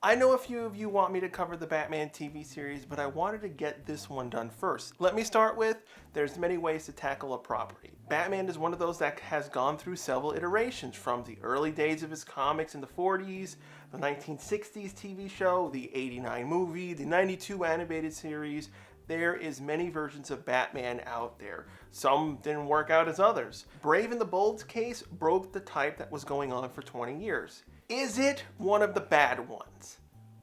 I know a few of you want me to cover the Batman TV series, but I wanted to get this one done first. Let me start with, there's many ways to tackle a property. Batman is one of those that has gone through several iterations, from the early days of his comics in the 40s, the 1960s TV show, the 89 movie, the 92 animated series. There is many versions of Batman out there. Some didn't work out as others. Brave and the Bold's case broke the type that was going on for 20 years. Is it one of the bad ones?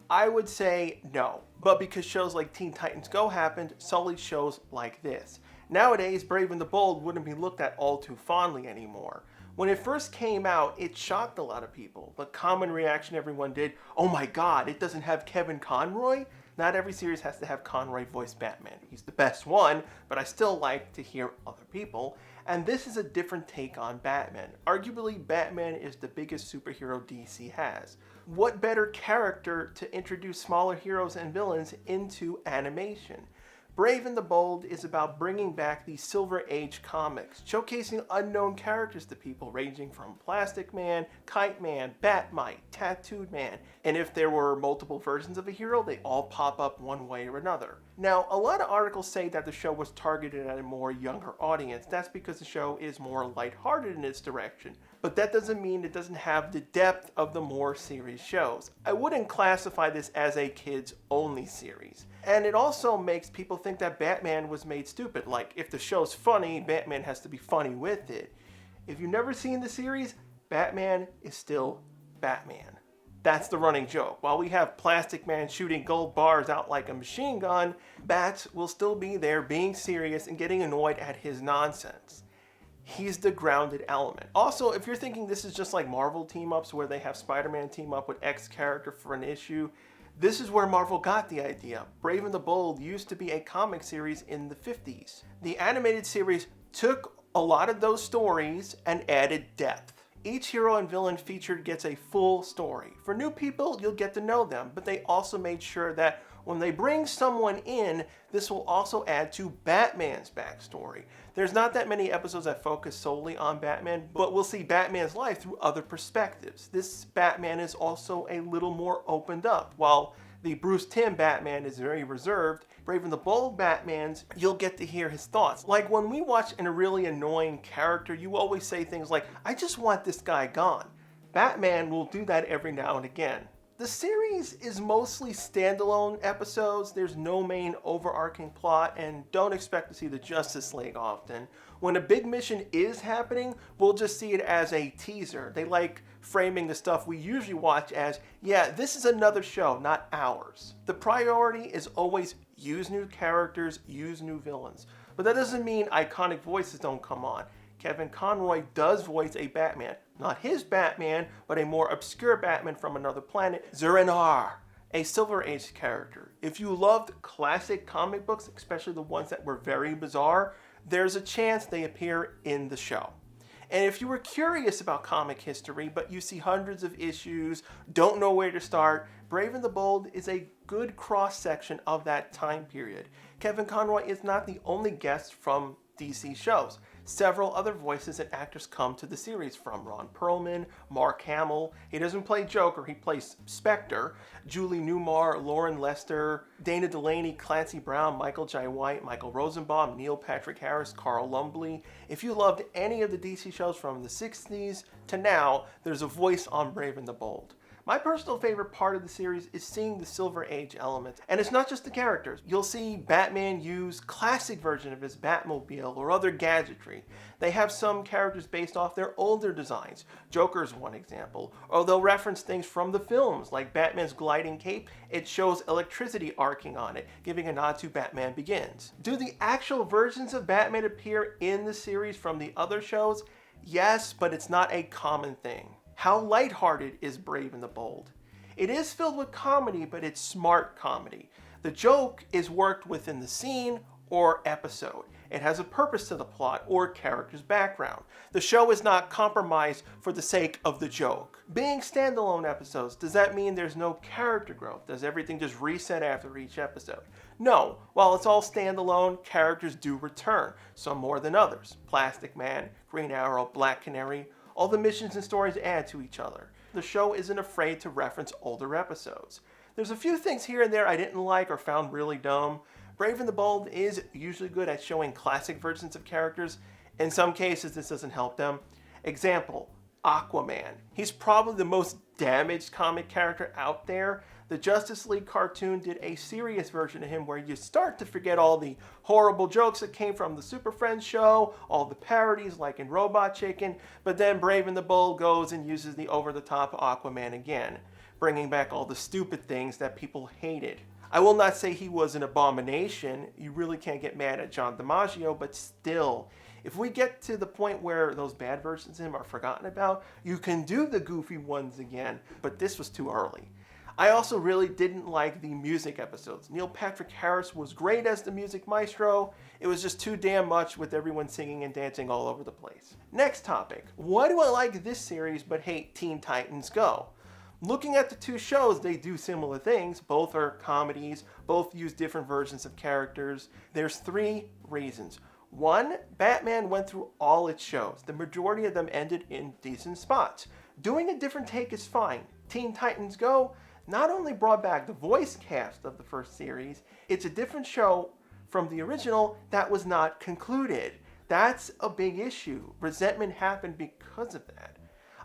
I would say no, but because shows like Teen Titans Go happened, sullied shows like this. Nowadays, Brave and the Bold wouldn't be looked at all too fondly anymore. When it first came out, it shocked a lot of people. The common reaction everyone did, oh my god, it doesn't have Kevin Conroy? Not every series has to have Conroy voice Batman. He's the best one, but I still like to hear other people. And this is a different take on Batman. Arguably, Batman is the biggest superhero DC has. What better character to introduce smaller heroes and villains into animation? Brave and the Bold is about bringing back the Silver Age comics, showcasing unknown characters to people ranging from Plastic Man, Kite Man, Batmite, Tattooed Man, and if there were multiple versions of a hero, they all pop up one way or another. Now, a lot of articles say that the show was targeted at a more younger audience. That's because the show is more lighthearted in its direction, but that doesn't mean it doesn't have the depth of the more serious shows. I wouldn't classify this as a kids-only series. And it also makes people think that Batman was made stupid. Like, if the show's funny, Batman has to be funny with it. If you've never seen the series, Batman is still Batman. That's the running joke. While we have Plastic Man shooting gold bars out like a machine gun, Bats will still be there being serious and getting annoyed at his nonsense. He's the grounded element. Also, if you're thinking this is just like Marvel team-ups where they have Spider-Man team up with X character for an issue, this is where Marvel got the idea. Brave and the Bold used to be a comic series in the 50s. The animated series took a lot of those stories and added depth. Each hero and villain featured gets a full story. For new people, you'll get to know them, but they also made sure that when they bring someone in, this will also add to Batman's backstory. There's not that many episodes that focus solely on Batman, but we'll see Batman's life through other perspectives. This Batman is also a little more opened up. While the Bruce Timm Batman is very reserved, Brave and the Bold Batmans, you'll get to hear his thoughts. Like when we watch a really annoying character, you always say things like, I just want this guy gone. Batman will do that every now and again. The series is mostly standalone episodes. There's no main overarching plot, and don't expect to see the Justice League often. When a big mission is happening, we'll just see it as a teaser. They like framing the stuff we usually watch as, yeah, this is another show, not ours. The priority is always use new characters, use new villains. But that doesn't mean iconic voices don't come on. Kevin Conroy does voice a Batman. Not his Batman, but a more obscure Batman from another planet, Zur-En-Arrh, a Silver Age character. If you loved classic comic books, especially the ones that were very bizarre, there's a chance they appear in the show. And if you were curious about comic history, but you see hundreds of issues, don't know where to start, Brave and the Bold is a good cross-section of that time period. Kevin Conroy is not the only guest from DC shows. Several other voices and actors come to the series, from Ron Perlman, Mark Hamill. He doesn't play Joker, he plays Spectre. Julie Newmar, Lauren Lester, Dana Delaney, Clancy Brown, Michael Jai White, Michael Rosenbaum, Neil Patrick Harris, Carl Lumbly. If you loved any of the DC shows from the 60s to now, there's a voice on Brave and the Bold. My personal favorite part of the series is seeing the Silver Age elements. And it's not just the characters. You'll see Batman use classic version of his Batmobile or other gadgetry. They have some characters based off their older designs. Joker's one example. Or they'll reference things from the films, like Batman's gliding cape. It shows electricity arcing on it, giving a nod to Batman Begins. Do the actual versions of Batman appear in the series from the other shows? Yes, but it's not a common thing. How lighthearted is Brave and the Bold? It is filled with comedy, but it's smart comedy. The joke is worked within the scene or episode. It has a purpose to the plot or character's background. The show is not compromised for the sake of the joke. Being standalone episodes, does that mean there's no character growth? Does everything just reset after each episode? No. While it's all standalone, characters do return, some more than others. Plastic Man, Green Arrow, Black Canary. All the missions and stories add to each other. The show isn't afraid to reference older episodes. There's a few things here and there I didn't like or found really dumb. Brave and the Bold is usually good at showing classic versions of characters. In some cases, this doesn't help them. Example, Aquaman. He's probably the most damaged comic character out there. The Justice League cartoon did a serious version of him where you start to forget all the horrible jokes that came from the Super Friends show, all the parodies like in Robot Chicken, but then Brave and the Bold goes and uses the over-the-top Aquaman again, bringing back all the stupid things that people hated. I will not say he was an abomination. You really can't get mad at John DiMaggio, but still, if we get to the point where those bad versions of him are forgotten about, you can do the goofy ones again, but this was too early. I also really didn't like the music episodes. Neil Patrick Harris was great as the music maestro. It was just too damn much with everyone singing and dancing all over the place. Next topic. Why do I like this series but hate Teen Titans Go? Looking at the two shows, they do similar things. Both are comedies. Both use different versions of characters. There's 3 reasons. 1, Batman went through all its shows. The majority of them ended in decent spots. Doing a different take is fine. Teen Titans Go not only brought back the voice cast of the first series, it's a different show from the original that was not concluded. That's a big issue. Resentment happened because of that.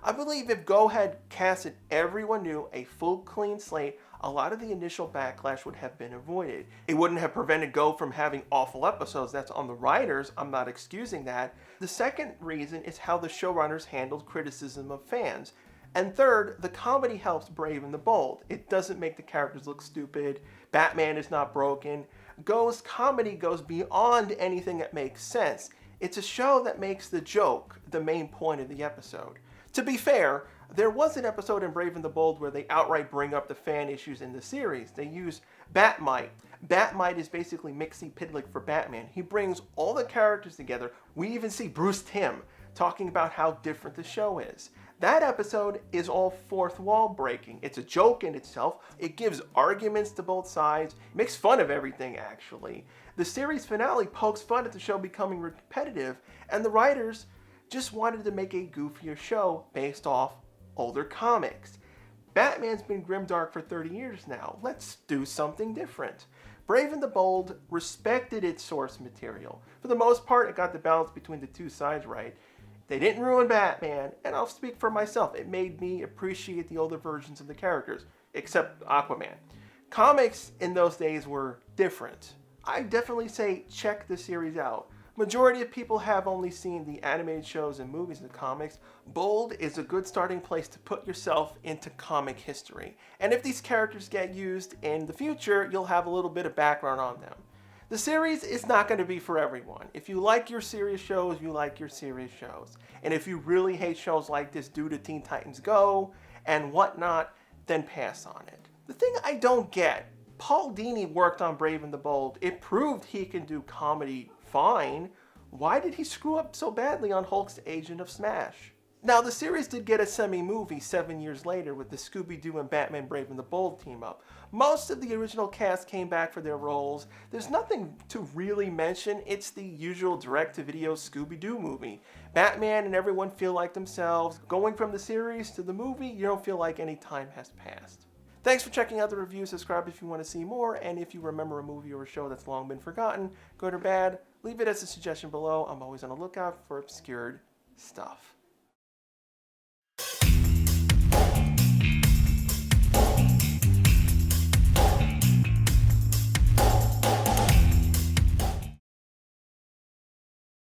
I believe if Go had casted everyone new, a full clean slate, a lot of the initial backlash would have been avoided. It wouldn't have prevented Go from having awful episodes. That's on the writers. I'm not excusing that. The second reason is how the showrunners handled criticism of fans. And third, the comedy helps Brave and the Bold. It doesn't make the characters look stupid. Batman is not broken. Go's comedy goes beyond anything that makes sense. It's a show that makes the joke the main point of the episode. To be fair, there was an episode in Brave and the Bold where they outright bring up the fan issues in the series. They use Batmite. Batmite is basically Mixie Pidlick for Batman. He brings all the characters together. We even see Bruce Timm talking about how different the show is. That episode is all fourth wall breaking. It's a joke in itself. It gives arguments to both sides, makes fun of everything actually. The series finale pokes fun at the show becoming repetitive, and the writers just wanted to make a goofier show based off older comics. Batman's been grimdark for 30 years now. Let's do something different. Brave and the Bold respected its source material. For the most part, it got the balance between the two sides right. They didn't ruin Batman, and I'll speak for myself. It made me appreciate the older versions of the characters, except Aquaman. Comics in those days were different. I definitely say check the series out. Majority of people have only seen the animated shows and movies and comics. Bold is a good starting place to put yourself into comic history. And if these characters get used in the future, you'll have a little bit of background on them. The series is not going to be for everyone. If you like your serious shows, you like your serious shows. And if you really hate shows like this due to Teen Titans Go and whatnot, then pass on it. The thing I don't get, Paul Dini worked on Brave and the Bold. It proved he can do comedy fine. Why did he screw up so badly on Hulk's Agent of Smash? Now, the series did get a semi-movie 7 years later with the Scooby-Doo and Batman Brave and the Bold team-up. Most of the original cast came back for their roles. There's nothing to really mention. It's the usual direct-to-video Scooby-Doo movie. Batman and everyone feel like themselves. Going from the series to the movie, you don't feel like any time has passed. Thanks for checking out the review. Subscribe if you want to see more, and if you remember a movie or a show that's long been forgotten, good or bad, leave it as a suggestion below. I'm always on the lookout for obscured stuff.